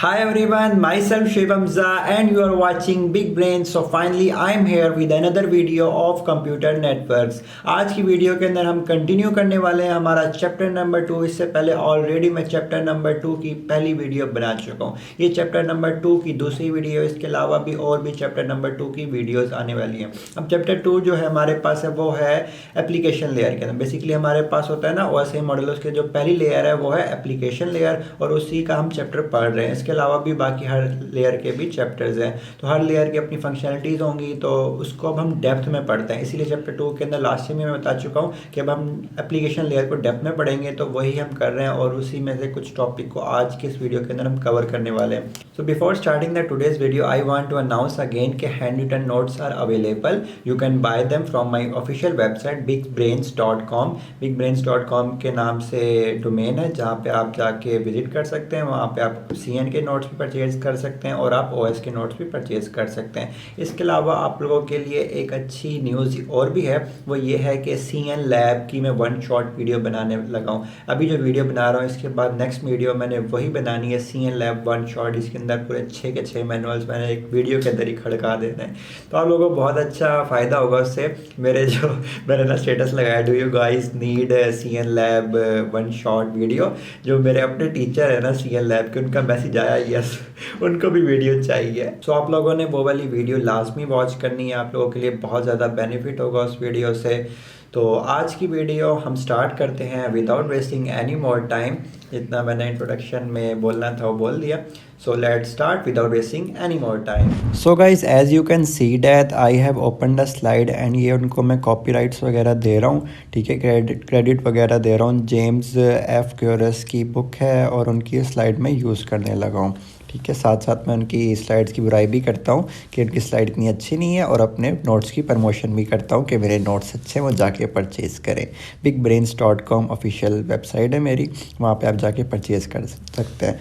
Hi everyone, myself Shivam Zha and you are watching Big Brain. So finally I am here with another video of Computer Networks. आज की video के अंदर हम continue करने वाले हैं हमारा चैप्टर नंबर 2। इससे पहले ऑलरेडी मैं चैप्टर नंबर 2 की पहली वीडियो बना चुका हूँ। ये चैप्टर नंबर 2 की दूसरी वीडियो, इसके अलावा भी और भी चैप्टर नंबर 2 की वीडियोस आने वाली हैं। अब चैप्टर 2 जो है हमारे पास है वो है एप्लीकेशन लेयर के अंदर। बेसिकली हमारे पास होता है ना OS मॉडल, उसके जो पहली लेयर है वो है एप्लीकेशन लेयर और उसी का हम चैप्टर पढ़ रहे हैं। इसके अलावा भी बाकी हर लेयर के भी चैप्टर्स हैं, तो हर लेयर की अपनी फंक्शनलिटीज़ होंगी, तो उसको अब हम डेप्थ में पढ़ते हैं। इसीलिए चैप्टर 2 के अंदर लास्ट में मैं बता चुका हूँ कि अब हम एप्लीकेशन लेयर को डेप्थ में पढ़ेंगे, तो वही हम कर रहे हैं और उसी में से कुछ टॉपिक को आज के इस वीडियो के अंदर हम कवर करने वाले हैं। So before starting the today's video I want to announce again कि hand written notes are available. You can buy them from my official website bigbrains.com। bigbrains.com के नाम से डोमेन है जहाँ पे आप जाके विजिट कर सकते हैं। वहाँ पे आप CN के नोट्स भी परचेज कर सकते हैं और आप OS के नोट्स भी परचेज कर सकते हैं। इसके अलावा आप लोगों के लिए एक अच्छी न्यूज़ और भी है, वो ये है कि CN लैब की मैं वन शॉट वीडियो बनाने लगा हूँ। अभी जो वीडियो बना रहा हूँ इसके बाद नेक्स्ट वीडियो मैंने वही बनानी है, CN लैब वन शॉट। इसके अंदर पूरे 6 के 6 मैनुअल्स मैंने एक वीडियो के अंदर ही खड़का देना है, तो आप लोगों को बहुत अच्छा फ़ायदा होगा उससे। मेरे जो मैंने ना स्टेटस लगाया, do you guys need CN lab one shot video, जो मेरे अपने टीचर है ना CN लैब के, उनका मैसेज आया यस उनको भी वीडियो चाहिए। सो आप लोगों ने वो वाली वीडियो लाजमी वॉच करनी है, आप लोगों के लिए बहुत ज़्यादा बेनिफिट होगा उस वीडियो से। तो आज की वीडियो हम स्टार्ट करते हैं without wasting any more time. जितना मैंने इंट्रोडक्शन में बोलना था वो बोल दिया, so let's start without wasting any more time. So guys as you can see that I have open the slide and ये उनको मैं कॉपीराइट्स वगैरह दे रहा हूँ, ठीक है, क्रेडिट वगैरह दे रहा हूँ। जेम्स F क्यूरस की बुक है और उनकी स्लाइड में यूज़ करने लगा हूँ, ठीक है। साथ साथ मैं उनकी स्लाइड्स की बुराई भी करता हूँ कि उनकी स्लाइड इतनी अच्छी नहीं है, और अपने नोट्स की प्रमोशन भी करता हूँ कि मेरे नोट्स अच्छे हैं, वो जाके परचेज़ करें। bigbrains.com ऑफिशियल वेबसाइट है मेरी, वहाँ पे आप जाके परचेज़ कर सकते हैं।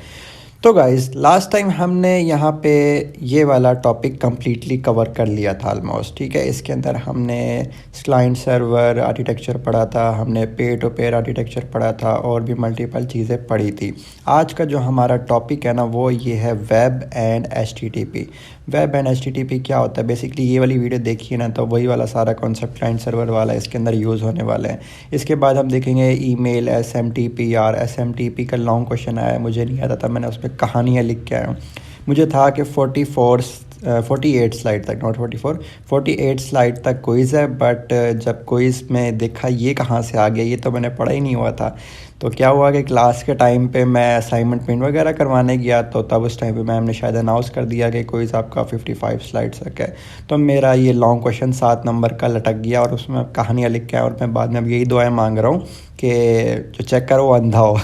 तो गाइज़ लास्ट टाइम हमने यहाँ पे ये वाला टॉपिक कम्प्लीटली कवर कर लिया था ऑलमोस्ट, ठीक है। इसके अंदर हमने क्लाइंट सर्वर आर्किटेक्चर पढ़ा था, हमने पेयर टू पेयर आर्किटेक्चर पढ़ा था और भी मल्टीपल चीज़ें पढ़ी थी। आज का जो हमारा टॉपिक है ना वो ये है web and HTTP। Web and HTTP क्या होता है, बेसिकली ये वाली वीडियो देखिए ना तो वही वाला सारा कॉन्सेप्ट क्लाइंट सर्वर वाला इसके अंदर यूज़ होने वाले हैं। इसके बाद हम देखेंगे ईमेल SMTP। यार SMTP का लॉन्ग क्वेश्चन आया है, मुझे नहीं आता था, मैंने उस पर कहानियाँ लिख के आया हूँ। मुझे था कि 48 स्लाइड तक, नॉट 48 स्लाइड तक क्विज़ है, बट जब क्विज़ में देखा ये कहाँ से आ गया, ये तो मैंने पढ़ा ही नहीं हुआ था। तो क्या हुआ कि क्लास के टाइम पे मैं असाइनमेंट प्रिंट वगैरह करवाने गया, तो तब उस टाइम पे मैम ने शायद अनाउंस कर दिया कि क्विज़ आपका 55 स्लाइड्स तक है। तो मेरा ये लॉन्ग क्वेश्चन 7 नंबर का लटक गया और उसमें कहानियाँ लिख के आया, और मैं बाद में अब यही दुआएं मांग रहा हूँ कि जो चेक करो वो अंधा हो।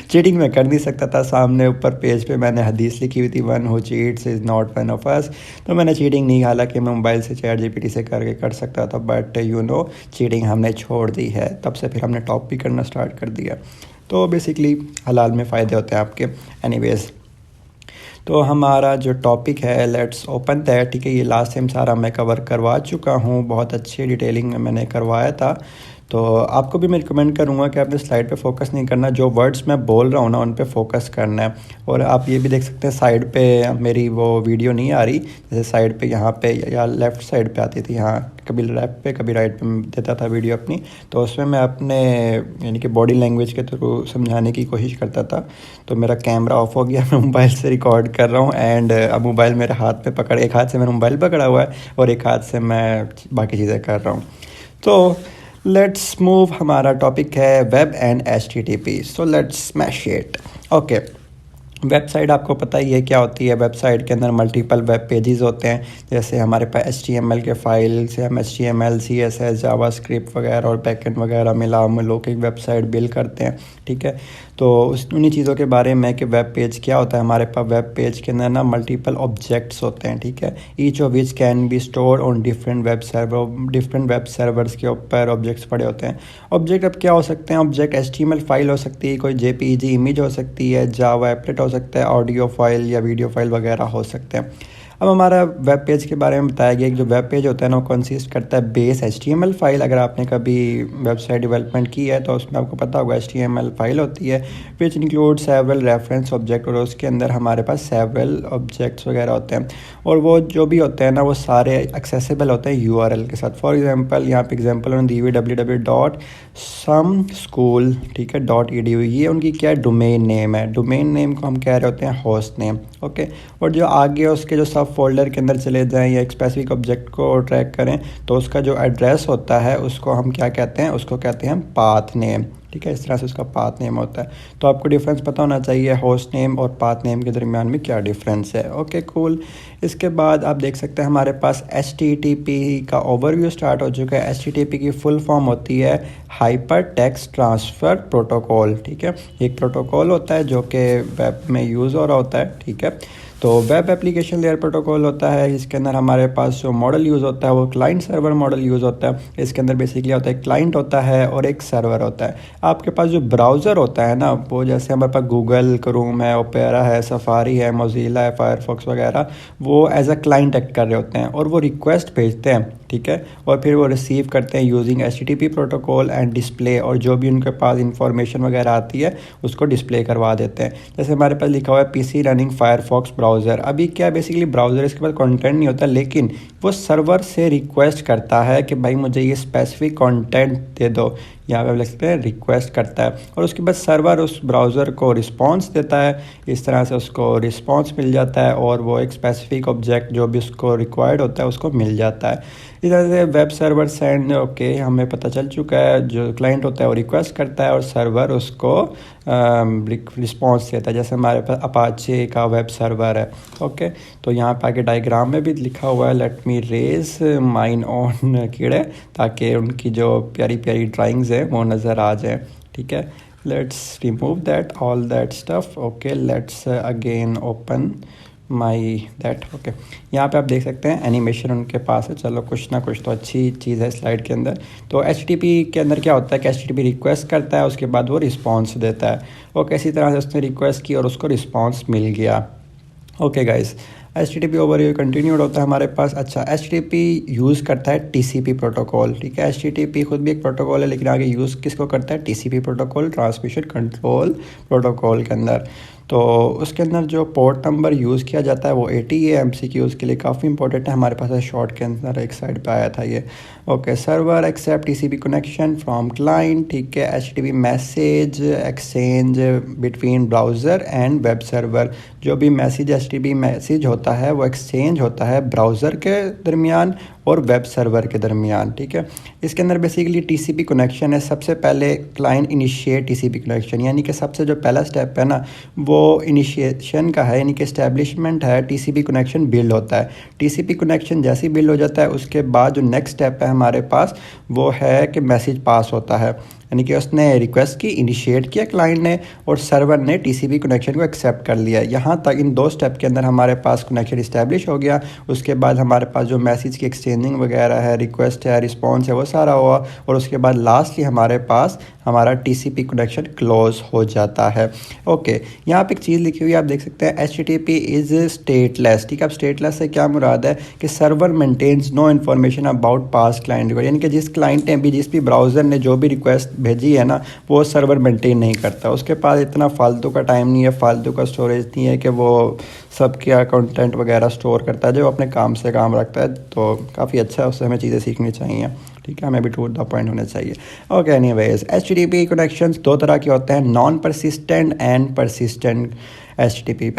चीटिंग मैं कर नहीं सकता था, सामने ऊपर पेज पे मैंने हदीस लिखी हुई थी, one who cheats is not one of us. तो मैंने चीटिंग नहीं, हालांकि मैं मोबाइल से ChatGPT से करके कर सकता था, बट चीटिंग हमने छोड़ दी है। तब से फिर हमने टॉप भी करना स्टार्ट कर दिया। तो बेसिकली हलाल में फ़ायदे होते हैं आपके। एनीवेज़, तो हमारा जो टॉपिक है लेट्स ओपन दैट, ठीक है। ये लास्ट टाइम सारा मैं कवर करवा चुका हूँ, बहुत अच्छी डिटेलिंग में मैंने करवाया था। तो आपको भी मैं रिकमेंड करूँगा कि आपने स्लाइड पे फोकस नहीं करना, जो वर्ड्स मैं बोल रहा हूँ ना उन पे फोकस करना है। और आप ये भी देख सकते हैं साइड पे मेरी वो वीडियो नहीं आ रही, जैसे साइड पे यहाँ पे या लेफ़्ट साइड पे आती थी, यहाँ कभी लेफ़्ट पे कभी राइट पे देता था वीडियो अपनी, तो उसमें मैं अपने यानी कि बॉडी लैंग्वेज के थ्रू समझाने की कोशिश करता था। तो मेरा कैमरा ऑफ हो गया, मैं मोबाइल से रिकॉर्ड कर रहा हूँ एंड अब मोबाइल मेरे हाथ में पकड़, एक हाथ से मैंने मोबाइल पकड़ा हुआ है और एक हाथ से मैं बाकी चीज़ें कर रहा हूँ। तो लेट्स मूव, हमारा टॉपिक है web and HTTP। So let's smash it. Okay, website आपको पता ही है क्या होती है। वेबसाइट के अंदर मल्टीपल वेब पेजेस होते हैं, जैसे हमारे पास HTML के फाइल से हम HTML CSS जावास्क्रिप्ट वगैरह और बैकएंड वगैरह मिला हम लोग एक वेबसाइट बिल्ड करते हैं, ठीक है। तो उन्हीं चीज़ों के बारे में कि वेब पेज क्या होता है। हमारे पास वेब पेज के अंदर ना मल्टीपल ऑब्जेक्ट्स होते हैं, ठीक है। Each of which can be store on different web server, different web servers के ऊपर ऑब्जेक्ट्स पड़े होते हैं। ऑब्जेक्ट अब क्या हो सकते हैं, ऑब्जेक्ट HTML फाइल हो सकती है, कोई JPEG इमेज हो सकती है, जावा एप्लेट हो सकता है, ऑडियो फाइल या वीडियो फाइल वगैरह हो सकते हैं। अब हमारा वेब पेज के बारे में बताया गया कि जो वेब पेज होता है ना वो कंसिस्ट करता है बेस HTML फाइल। अगर आपने कभी वेबसाइट डेवलपमेंट की है तो उसमें आपको पता होगा HTML फाइल होती है which include several reference object, और उसके अंदर हमारे पास सेवरल ऑब्जेक्ट्स वगैरह होते हैं, और वो जो भी होते हैं ना वो सारे एक्सेसिबल होते हैं URL के साथ। फॉर एग्जांपल यहाँ पे एग्जांपल उन्होंने दी हुई www.someschool, ठीक है .edu, ये उनकी क्या है, डोमेन नेम है। डोमेन नेम को हम कह रहे होते हैं होस्ट नेम, ओके। और जो आगे उसके जो सब फोल्डर के अंदर चले जाएं या एक स्पेसिफिक ऑब्जेक्ट को ट्रैक करें तो उसका जो एड्रेस होता है उसको हम क्या कहते हैं, उसको कहते हैं पाथ नेम, ठीक है। इस तरह से उसका पाथ नेम होता है। तो आपको डिफरेंस पता होना चाहिए होस्ट नेम और पाथ नेम के दरमियान में क्या डिफरेंस है, ओके कूल। इसके बाद आप देख सकते हैं हमारे पास HTTP का ओवरव्यू स्टार्ट हो चुका है। HTTP की फुल फॉर्म होती है हाइपर टेक्स्ट ट्रांसफ़र प्रोटोकॉल, ठीक है। एक प्रोटोकॉल होता है जो कि वेब में यूज़ हो रहा होता है, ठीक है। तो वेब एप्लीकेशन लेयर प्रोटोकॉल होता है, इसके अंदर हमारे पास जो मॉडल यूज़ होता है वो क्लाइंट सर्वर मॉडल यूज़ होता है। इसके अंदर बेसिकली होता है क्लाइंट होता है और एक सर्वर होता है। आपके पास जो ब्राउज़र होता है ना वो जैसे हमारे पास गूगल क्रोम है, ओपेरा है, सफारी है, मोज़िला है, फायरफॉक्स वगैरह, वो एज अ क्लाइंट एक्ट कर रहे होते हैं और वो रिक्वेस्ट भेजते हैं, ठीक है, और फिर वो रिसीव करते हैं using HTTP protocol and display, और जो भी उनके पास इंफॉर्मेशन वगैरह आती है उसको डिस्प्ले करवा देते हैं। जैसे हमारे पास लिखा हुआ है PC रनिंग फायरफॉक्स ब्राउज़र। अभी क्या बेसिकली ब्राउज़र इसके पास कंटेंट नहीं होता, लेकिन वो सर्वर से रिक्वेस्ट करता है कि भाई मुझे ये स्पेसिफिक कंटेंट दे दो, यहाँ पे लिख सकते हैं रिक्वेस्ट करता है, और उसके बाद सर्वर उस ब्राउज़र को रिस्पांस देता है। इस तरह से उसको रिस्पांस मिल जाता है और वो एक स्पेसिफिक ऑब्जेक्ट जो भी उसको रिक्वायर्ड होता है उसको मिल जाता है। इस तरह से वेब सर्वर सेंड, ओके, हमें पता चल चुका है जो क्लाइंट होता है वो रिक्वेस्ट करता है और सर्वर उसको रिस्पांस देता है। जैसे हमारे पास अपाचे का वेब सर्वर है, ओके। तो यहाँ पे आगे डायग्राम में भी लिखा हुआ है let me raise mine on कीड़े, ताकि उनकी जो प्यारी प्यारी ड्राइंग्स है वो नज़र आ जाए, ठीक है। Let's remove that all that stuff, okay. Let's again open my that, okay. यहाँ पे आप देख सकते हैं एनिमेशन उनके पास है। चलो कुछ ना कुछ तो अच्छी चीज़ है स्लाइड के अंदर। तो HTTP के अंदर क्या होता है कि HTTP रिक्वेस्ट करता है, उसके बाद वो रिस्पांस देता है। ओके, इसी तरह से उसने रिक्वेस्ट की और उसको रिस्पांस मिल गया। Okay guys, HTTP overview continued होता है हमारे पास। अच्छा, HTTP यूज़ करता है TCP प्रोटोकॉल, ठीक है। HTTP खुद भी एक प्रोटोकॉल है, लेकिन आगे यूज़ किसको करता है, TCP protocol, transmission control protocol के अंदर। तो उसके अंदर जो पोर्ट नंबर यूज़ किया जाता है वो 80 है। MCQs के लिए काफ़ी इंपॉर्टेंट है, हमारे पास शॉर्ट के अंदर एक साइड पे आया था ये। Okay, server accept TCP connection from client, ठीक है। HTTP message exchange between browser and web server, जो भी मैसेज HTTP मैसेज होता है वो एक्सचेंज होता है ब्राउज़र के दरमियान और वेब सर्वर के दरमियान, ठीक है। इसके अंदर बेसिकली TCP कनेक्शन है। सबसे पहले क्लाइंट इनिशिएट TCP कनेक्शन, यानी कि सबसे जो पहला स्टेप है ना वो इनिशिएशन का है, यानी कि एस्टेब्लिशमेंट है। TCP कनेक्शन बिल्ड होता है। TCP कनेक्शन जैसे ही बिल्ड हो जाता है उसके बाद जो नेक्स्ट स्टेप है हमारे पास वो है कि मैसेज पास होता है, यानी कि उसने रिक्वेस्ट की, इनिशिएट किया क्लाइंट ने, और सर्वर ने TCP कनेक्शन को एक्सेप्ट कर लिया। यहाँ तक इन दो स्टेप के अंदर हमारे पास कनेक्शन इस्टेब्लिश हो गया। उसके बाद हमारे पास जो मैसेज की एक्सचेंजिंग वगैरह है, रिक्वेस्ट है, रिस्पॉन्स है, वो सारा हुआ, और उसके बाद लास्टली हमारे पास हमारा TCP कनेक्शन क्लोज हो जाता है। ओके, यहाँ पे एक चीज़ लिखी हुई है, आप देख सकते हैं HTTP इज़ स्टेटलेस, ठीक है। अब स्टेटलेस से क्या मुराद है कि server maintains no information about past client, यानी कि जिस क्लाइंट ने भी, जिस भी ब्राउज़र ने जो भी रिक्वेस्ट भेजी है ना वो सर्वर मेंटेन नहीं करता। उसके पास इतना फालतू का टाइम नहीं है, फालतू का स्टोरेज नहीं है कि वो सब क्या कंटेंट वगैरह स्टोर करता है, जो अपने काम से काम रखता है। तो काफ़ी अच्छा है, उससे हमें चीज़ें सीखनी चाहिए, ठीक है। हमें भी टू द पॉइंट होने चाहिए। ओके, एनीवेज, HTTP कनेक्शंस दो तरह के होते हैं, non persistent and persistent HTTP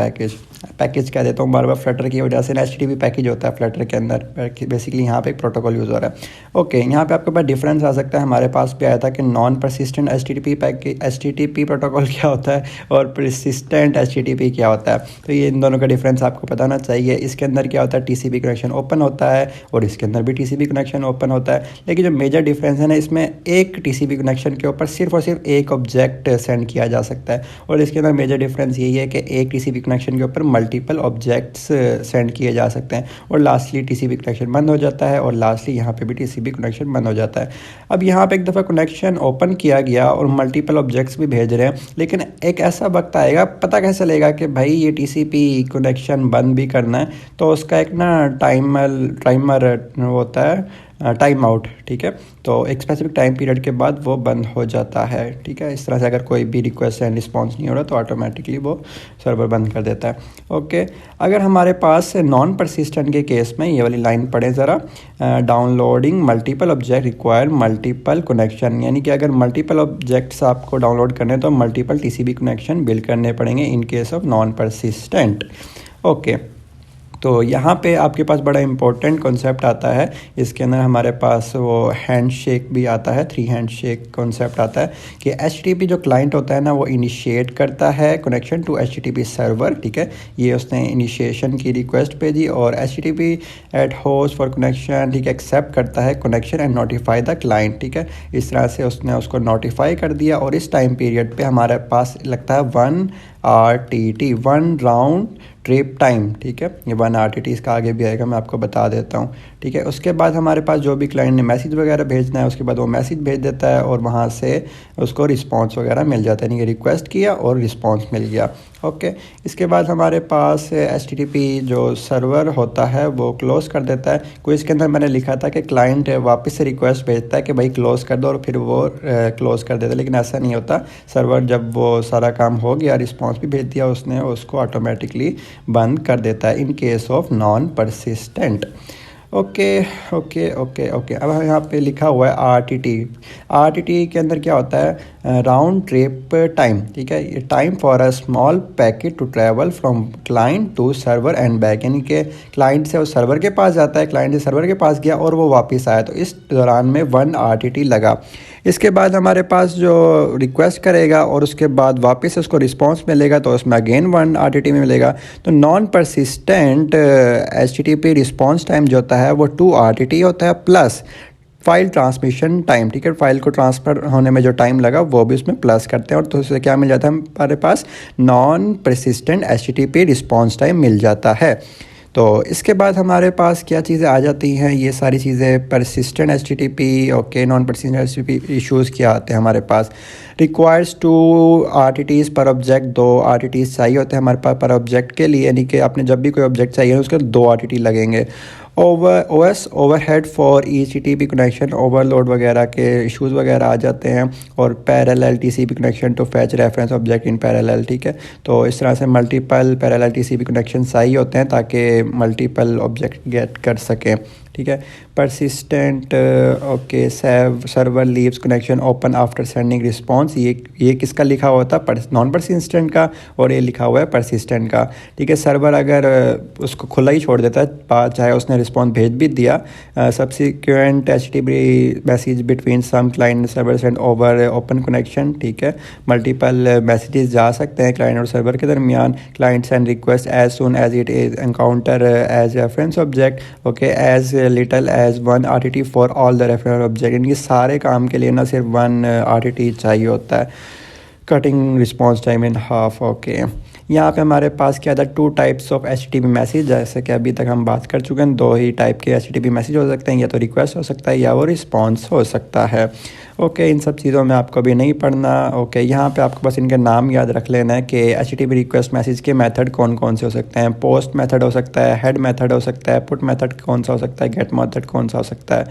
package कह देता हूँ बार बार, फ्लटर की वजह से ना HTTP पैकेज होता है फ्लटर के अंदर। बेसिकली यहाँ पे एक प्रोटोकॉल यूज़ हो रहा है। ओके, यहाँ पे आपके पास डिफरेंस आ सकता है। हमारे पास भी आया था कि नॉन परसिस्टेंट HTTP प्रोटोकॉल क्या होता है और परसिस्टेंट HTTP क्या होता है। तो ये इन दोनों का डिफरेंस आपको पता होना चाहिए। इसके अंदर क्या होता है, TCP कनेक्शन ओपन होता है और इसके अंदर भी TCP कनेक्शन ओपन होता है, लेकिन जो मेजर डिफरेंस है ना, इसमें एक TCP कनेक्शन के ऊपर सिर्फ और सिर्फ एक ऑब्जेक्ट सेंड किया जा सकता है, और इसके अंदर मेजर डिफरेंस यही है कि एक टीसीपी कनेक्शन के ऊपर मल्टीपल ऑब्जेक्ट्स सेंड किए जा सकते हैं। और लास्टली टीसीपी कनेक्शन बंद हो जाता है और लास्टली यहाँ पे भी टीसीपी कनेक्शन बंद हो जाता है। अब यहाँ पे एक दफ़ा कनेक्शन ओपन किया गया और मल्टीपल ऑब्जेक्ट्स भी भेज रहे हैं, लेकिन एक ऐसा वक्त आएगा, पता कैसे चलेगा कि भाई ये टीसीपी कनेक्शन बंद भी करना है, तो उसका एक ना टाइमर होता है, टाइम आउट, ठीक है। तो एक स्पेसिफिक टाइम पीरियड के बाद वो बंद हो जाता है, ठीक है। इस तरह से अगर कोई भी रिक्वेस्ट एंड रिस्पॉन्स नहीं हो रहा तो ऑटोमेटिकली वो सर्वर बंद कर देता है। ओके, अगर हमारे पास नॉन परसिस्टेंट के केस में ये वाली लाइन पढ़े ज़रा, downloading multiple object require multiple connection, यानी कि अगर मल्टीपल ऑब्जेक्ट्स आपको डाउनलोड करने तो मल्टीपल टीसीपी कनेक्शन बिल्ड करने पड़ेंगे in case of non persistent. Okay, तो यहाँ पे आपके पास बड़ा इंपॉर्टेंट कॉन्सेप्ट आता है, इसके अंदर हमारे पास वो हैंडशेक भी आता है, 3 हैंडशेक कॉन्सेप्ट आता है कि HTTP जो क्लाइंट होता है ना वो इनिशिएट करता है कनेक्शन टू HTTP सर्वर, ठीक है। ये उसने इनिशिएशन की रिक्वेस्ट भेजी और HTTP at host for connection, ठीक है, एक्सेप्ट करता है connection and notify the client, ठीक है। इस तरह से उसने उसको नोटिफाई कर दिया और इस टाइम पीरियड पे हमारे पास लगता है 1 RTT, 1 राउंड ट्रिप टाइम, ठीक है। ये 1 RTT इसका आगे भी आएगा, मैं आपको बता देता हूँ, ठीक है। उसके बाद हमारे पास जो भी क्लाइंट ने मैसेज वगैरह भेजना है उसके बाद वो मैसेज भेज देता है और वहाँ से उसको रिस्पांस वगैरह मिल जाता है, यानी कि रिक्वेस्ट किया और रिस्पांस मिल गया। ओके, इसके बाद हमारे पास HTTP जो सर्वर होता है वो क्लोज़ कर देता है। कोई इसके अंदर मैंने लिखा था कि क्लाइंट वापस से रिक्वेस्ट भेजता है कि भाई क्लोज़ कर दो और फिर वो क्लोज़ कर देता है, लेकिन ऐसा नहीं होता। सर्वर जब वो सारा काम हो गया, रिस्पांस भी भेज दिया उसने, उसको ऑटोमेटिकली बंद कर देता है in case of non persistent. Okay okay okay okay, अब यहाँ पे लिखा हुआ है RTT के अंदर क्या होता है, राउंड ट्रिप टाइम, ठीक है। ये time for a small packet to travel from client to server and back, यानी कि क्लाइंट से वो सर्वर के पास जाता है, क्लाइंट से सर्वर के पास गया और वो वापस आया, तो इस दौरान में 1 RTT लगा। इसके बाद हमारे पास जो रिक्वेस्ट करेगा और उसके बाद वापस उसको रिस्पांस मिलेगा तो उसमें अगेन 1 RTT में मिलेगा। तो non persistent HTTP response time जो होता है वो 2 RTT होता है प्लस फाइल ट्रांसमिशन टाइम, ठीक है। फाइल को ट्रांसफ़र होने में जो टाइम लगा वो भी उसमें प्लस करते हैं और तो उससे क्या मिल जाता है हमारे पास, non persistent HTTP response time मिल जाता है। तो इसके बाद हमारे पास क्या चीज़ें आ जाती हैं, ये सारी चीज़ें persistent HTTP, okay, non persistent HTTP issues क्या आते हैं हमारे पास। रिक्वायर्स 2 RTTs पर ऑब्जेक्ट, 2 RTTs चाहिए होते हैं हमारे पास पर ऑब्जेक्ट के लिए, यानी कि आपने जब भी कोई ऑब्जेक्ट चाहिए उसके 2 RTT लगेंगे। OS overhead for HTTP connection, overload वगैरह के इश्यूज़ वगैरह आ जाते हैं। और parallel TCP connection to fetch reference object in parallel, ठीक है। तो इस तरह से मल्टीपल पैरेलल TCP कनेक्शन चाहिए होते हैं ताकि मल्टीपल ऑब्जेक्ट गेट कर सकें, ठीक है। Persistent, okay, server leaves connection open after sending response, ये किसका लिखा हुआ था, नॉन परसिस्टेंट का, और ये लिखा हुआ है परसिस्टेंट का, ठीक है। सर्वर अगर उसको खुला ही छोड़ देता है चाहे उसने रिस्पांस भेज भी दिया, subsequent HTTP message between some client server send over open connection, ठीक है। मल्टीपल मैसेजेस जा सकते हैं क्लाइंट और सर्वर के दरमियान। Client send request as soon as it is encounter as reference object, okay, as little as 1 RTT for all the reference object, इनके सारे काम के लिए ना सिर्फ 1 RTT चाहिए होता है। Cutting response time in half, okay. यहाँ पे हमारे पास क्या था, 2 टाइप्स ऑफ HTTP मैसेज, जैसे कि अभी तक हम बात कर चुके हैं। 2 ही टाइप के HTTP मैसेज हो सकते हैं, या तो रिक्वेस्ट हो सकता है या वो रिस्पांस हो सकता है। ओके, इन सब चीज़ों में आपको भी नहीं पढ़ना। ओके, यहाँ पे आपको बस इनके नाम याद रख लेना है कि HTTP रिक्वेस्ट मैसेज के मेथड कौन कौन से हो सकते हैं। पोस्ट मेथड हो सकता है, हेड मेथड हो सकता है, पुट मेथड कौन सा हो सकता है, गेट मेथड कौन सा हो सकता है।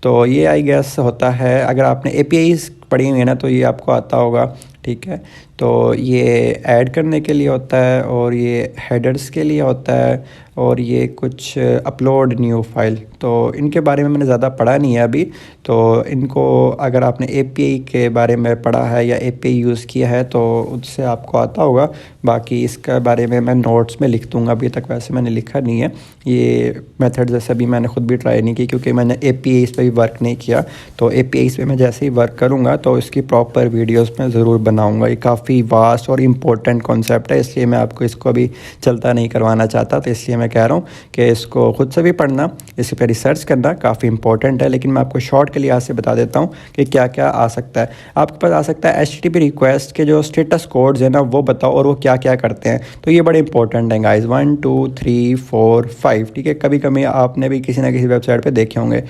तो ये आई गेस होता है, अगर आपने APIs पढ़ी हुई है ना तो ये आपको आता होगा, ठीक है। तो ये ऐड करने के लिए होता है और ये हेडर्स के लिए होता है और ये कुछ अपलोड न्यू फाइल, तो इनके बारे में मैंने ज़्यादा पढ़ा नहीं है अभी। तो इनको अगर आपने API के बारे में पढ़ा है या API यूज़ किया है तो उससे आपको आता होगा। बाकी इसके बारे में मैं नोट्स में लिख दूँगा, अभी तक वैसे मैंने लिखा नहीं है। ये मेथड जैसे अभी मैंने ख़ुद भी ट्राई नहीं की क्योंकि मैंने APIs पे भी वर्क नहीं किया। तो APIs पे मैं जैसे ही वर्क करूँगा तो इसकी प्रॉपर वीडियोज़ मैं ज़रूर बनाऊँगा। ये काफ़ी काफ़ी वास्ट और इम्पोर्टेंट कॉन्सेप्ट है, इसलिए मैं आपको इसको अभी चलता नहीं करवाना चाहता। तो इसलिए मैं कह रहा हूँ कि इसको ख़ुद से भी पढ़ना, इस पर रिसर्च करना काफ़ी इंपॉर्टेंट है। लेकिन मैं आपको शॉर्ट के लिहाज से बता देता हूँ कि क्या क्या आ सकता है। आपके पास आ सकता है HTTP रिक्वेस्ट के जो स्टेटस कोड्स हैं ना वो बताओ और वो क्या क्या करते हैं। तो ये बड़े इंपॉर्टेंट हैं गाइस, 1 2 3 4 5, ठीक है। कभी कभी आपने भी किसी ना किसी वेबसाइट पे देखे होंगे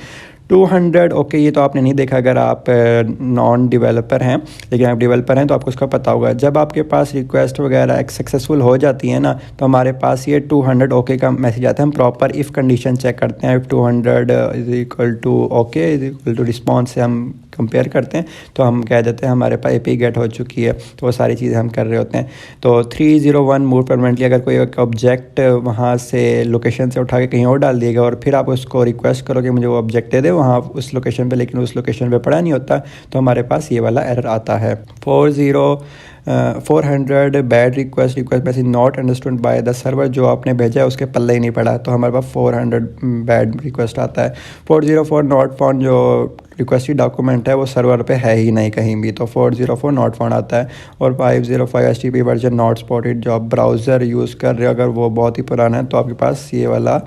200। ओके, ये तो आपने नहीं देखा अगर आप नॉन डेवलपर हैं, लेकिन आप डेवलपर हैं तो आपको उसका पता होगा। जब आपके पास रिक्वेस्ट वगैरह सक्सेसफुल हो जाती है ना तो हमारे पास ये 200 ओके का मैसेज आता है। हम प्रॉपर इफ़ कंडीशन चेक करते हैं, if 200 is equal to okay is equal to response से हम कंपेयर करते हैं तो हम कह देते हैं हमारे पास API गेट हो चुकी है। तो वो सारी चीज़ें हम कर रहे होते हैं। तो 301 मूव परमानेंटली, अगर कोई एक ऑब्जेक्ट वहाँ से लोकेशन से उठा के कहीं और डाल दिएगा और फिर आप उसको रिक्वेस्ट करो कि मुझे वो ऑब्जेक्ट दे दे वहाँ उस लोकेशन पे, लेकिन उस लोकेशन पे पड़ा नहीं होता, तो हमारे पास ये वाला एरर आता है। 400 bad request message not understood by the server, जो आपने भेजा है उसके पल्ले ही नहीं पड़ा, तो हमारे पास 400 बैड रिक्वेस्ट आता है। 404 नॉट फाउंड, जो रिक्वेस्टेड डॉक्यूमेंट है वो सर्वर पे है ही नहीं कहीं भी, तो 404 नॉट फाउंड आता है। और 505 HTTP वर्जन नॉट स्पॉटेड, जो आप ब्राउज़र यूज़ कर रहे हो अगर वो बहुत ही पुराना है तो आपके पास ये वाला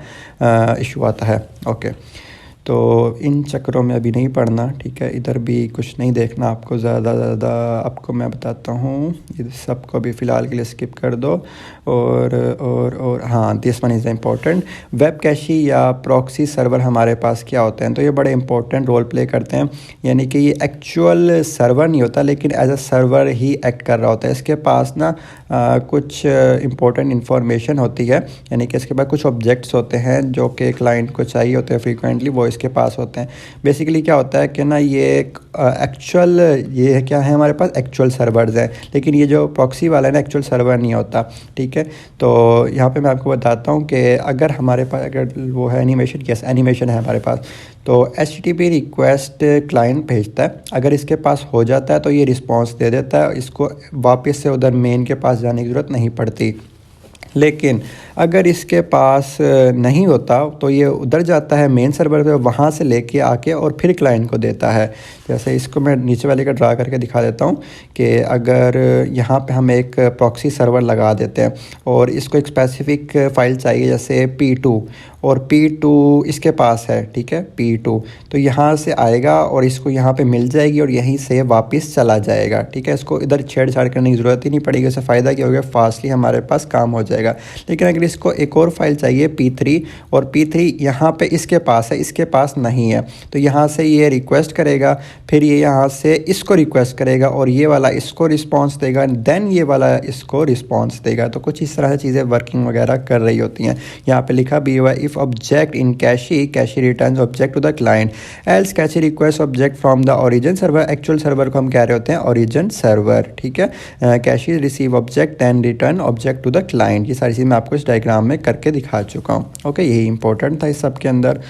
इशू आता है। ओके, तो इन चक्करों में अभी नहीं पढ़ना, ठीक है। इधर भी कुछ नहीं देखना आपको, ज़्यादा आपको मैं बताता हूँ, इस सबको भी फ़िलहाल के लिए स्किप कर दो। और हाँ, this one is important. Web cache या प्रॉक्सी सर्वर हमारे पास क्या होते हैं, तो ये बड़े इंपॉर्टेंट रोल प्ले करते हैं। यानी कि ये एक्चुअल सर्वर नहीं होता लेकिन एज अ सर्वर ही एक्ट कर रहा होता है। इसके पास ना कुछ इंपॉर्टेंट इंफॉर्मेशन होती है, यानी कि इसके पास कुछ ऑब्जेक्ट्स होते हैं जो कि क्लाइंट को चाहिए होते हैं फ्रीक्वेंटली, वो इसके पास होते हैं। बेसिकली क्या होता है कि ना ये एक्चुअल ये क्या है, हमारे पास एक्चुअल सर्वर्स हैं, लेकिन ये जो प्रॉक्सी वाला है ना एक्चुअल सर्वर नहीं होता, ठीक है। तो यहाँ पे मैं आपको बताता हूँ कि अगर हमारे पास अगर वो है एनिमेशन, यस एनिमेशन है हमारे पास, तो HTTP रिक्वेस्ट क्लाइंट भेजता है, अगर इसके पास हो जाता है तो ये रिस्पॉन्स दे देता है, इसको वापस से उधर मेन के पास जाने की ज़रूरत नहीं पड़ती। लेकिन अगर इसके पास नहीं होता तो ये उधर जाता है मेन सर्वर पे, वहाँ से लेके आके और फिर क्लाइंट को देता है। जैसे इसको मैं नीचे वाले का ड्रा करके दिखा देता हूँ कि अगर यहाँ पे हम एक प्रॉक्सी सर्वर लगा देते हैं और इसको एक स्पेसिफिक फ़ाइल चाहिए जैसे P2, और P2 इसके पास है, ठीक है P2, तो यहाँ से आएगा और इसको यहाँ पे मिल जाएगी और यहीं से वापस चला जाएगा, ठीक है। इसको इधर छेड़छाड़ करने की ज़रूरत ही नहीं पड़ेगी, उससे फ़ायदा क्या हो गया, फास्टली हमारे पास काम हो जाएगा। लेकिन अगर इसको एक और फाइल चाहिए P3, और P3 यहाँ पे इसके पास है, इसके पास नहीं है, तो यहाँ से ये रिक्वेस्ट करेगा, फिर ये यहाँ से इसको रिक्वेस्ट करेगा और ये वाला इसको रिस्पॉन्स देगा, देन ये वाला इसको रिस्पॉन्स देगा। तो कुछ इस तरह से चीज़ें वर्किंग वगैरह कर रही होती हैं। यहाँ पे लिखा भी हुआ if object in cache returns object to the client, else cache request object from the origin server. Actual server को हम कह रहे होते हैं ओरिजिन सर्वर, ठीक है। Cache receive object and return object to the client. ये सारी चीज़ मैं आपको इस डायग्राम में करके दिखा चुका हूँ। ओके, यही इंपॉर्टेंट था इस सब के अंदर।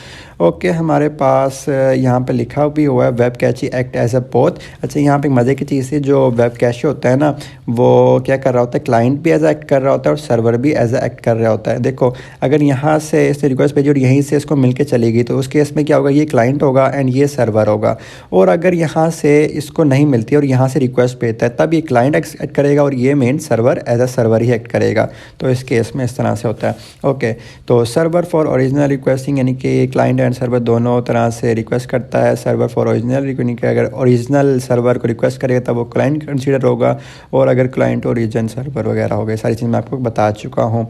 ओके, हमारे पास यहाँ पे लिखा भी हुआ है web cache act as a both. अच्छा, यहाँ पे मज़े की चीज़ है, जो वेब कैशी होता है ना वो क्या कर रहा होता है, क्लाइंट भी एज एक्ट कर रहा होता है और सर्वर भी एज एक्ट कर रहा होता है। देखो, अगर यहाँ से इससे रिक्वेस्ट भेजी और यहीं से इसको मिल के चली गई तो उस केस में क्या होगा, ये क्लाइंट होगा एंड ये सर्वर होगा। और अगर यहाँ से इसको नहीं मिलती और यहाँ से रिक्वेस्ट भेजता है तब ये क्लाइंट एक्ट करेगा और ये main server as a server ही एक्ट करेगा। तो इस केस में इस तरह से होता है। ओके, तो सर्वर फॉर ओरिजिनल रिक्वेस्टिंग, यानी कि क्लाइंट एंड सर्वर दोनों तरह से रिक्वेस्ट करता है। सर्वर फॉर ओरिजिनल, यानी कि अगर ओरिजिनल सर्वर को रिक्वेस्ट करेगा तब वो क्लाइंट कंसीडर होगा, और अगर क्लाइंट ओरिजिन सर्वर वगैरह हो गए, सारी चीज़ मैं आपको बता चुका हूँ।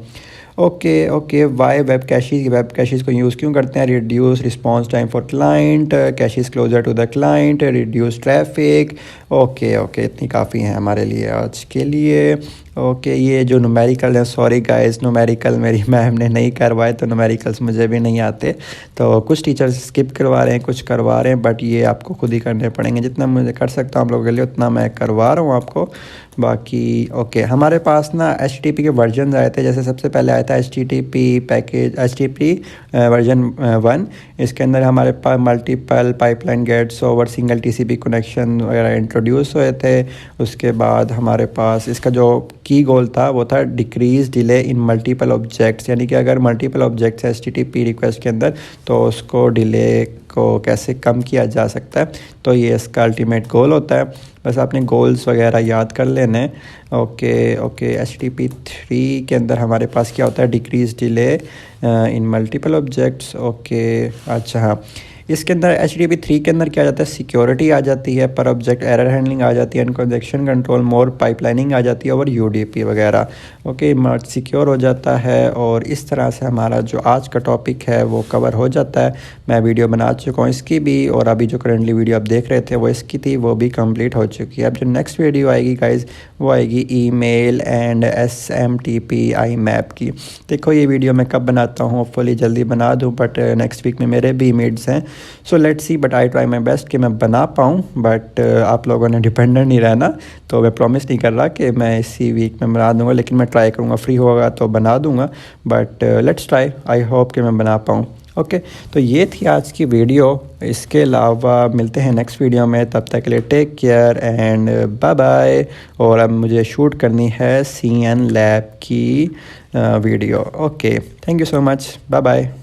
ओके, वाई वेब कैशीज़ को यूज़ क्यों करते हैं, reduce response time for client, caches closer to the client, reduce traffic. Okay, इतनी काफ़ी हैं हमारे लिए आज के लिए। ओके, ये जो न्यूमेरिकल है, सॉरी गाइस, न्यूमेरिकल मेरी मैम ने नहीं करवाए तो न्यूमेरिकल्स मुझे भी नहीं आते, तो कुछ टीचर्स स्किप करवा रहे हैं, कुछ करवा रहे हैं, बट ये आपको खुद ही करने पड़ेंगे। जितना मुझे कर सकता हूँ आप लोगों के लिए उतना मैं करवा रहा हूँ आपको। बाकी ओके, हमारे पास ना HTTP के वर्जन आए थे। जैसे सबसे पहले आया था HTTP पैकेज, HTTP वर्जन 1। इसके अंदर हमारे पास multiple pipeline gets over single TCP connection वगैरह इंट्रोड्यूस हुए थे। उसके बाद हमारे पास इसका जो की गोल था वो था decrease delay in multiple objects, यानी कि अगर मल्टीपल ऑब्जेक्ट्स है HTTP रिक्वेस्ट के अंदर तो उसको डिले को कैसे कम किया जा सकता है। तो ये इसका अल्टीमेट गोल होता है। बस आपने गोल्स वगैरह याद कर लेने। ओके ओके, HTTP 3 के अंदर हमारे पास क्या होता है, decrease delay in multiple objects. Okay अच्छा हाँ, इसके अंदर HTTP 3 के अंदर क्या आ जाता है, सिक्योरिटी आ जाती है, पर ऑब्जेक्ट एरर हैंडलिंग आ जाती है, कंजेक्शन कंट्रोल, मोर पाइपलाइनिंग आ जाती है और UDP वगैरह। ओके, मर्ज सिक्योर हो जाता है। और इस तरह से हमारा जो आज का टॉपिक है वो कवर हो जाता है। मैं वीडियो बना चुका हूँ इसकी भी, और अभी जो करंटली वीडियो आप देख रहे थे वो इसकी थी, वो भी कंप्लीट हो चुकी है। अब जो नेक्स्ट वीडियो आएगी गाइज वो आएगी ईमेल एंड SMTP IMAP की। देखो ये वीडियो मैं कब बनाता हूँ, होपफुली जल्दी बना दूँ, बट नेक्स्ट वीक में मेरे भी मीट्स हैं। So let's see, but I try my best कि मैं बना पाऊँ, बट आप लोगों ने डिपेंडेंट नहीं रहना। तो मैं प्रॉमिस नहीं कर रहा कि मैं इसी वीक में बना दूँगा, लेकिन मैं ट्राई करूँगा, फ्री होगा तो बना दूँगा। But let's try, I hope कि मैं बना पाऊँ। ओके, तो ये थी आज की वीडियो। इसके अलावा मिलते हैं नेक्स्ट वीडियो में, तब तक के लिए take care and bye bye. और अब मुझे शूट करनी है CN लैब की वीडियो। Okay, thank you so much, bye bye.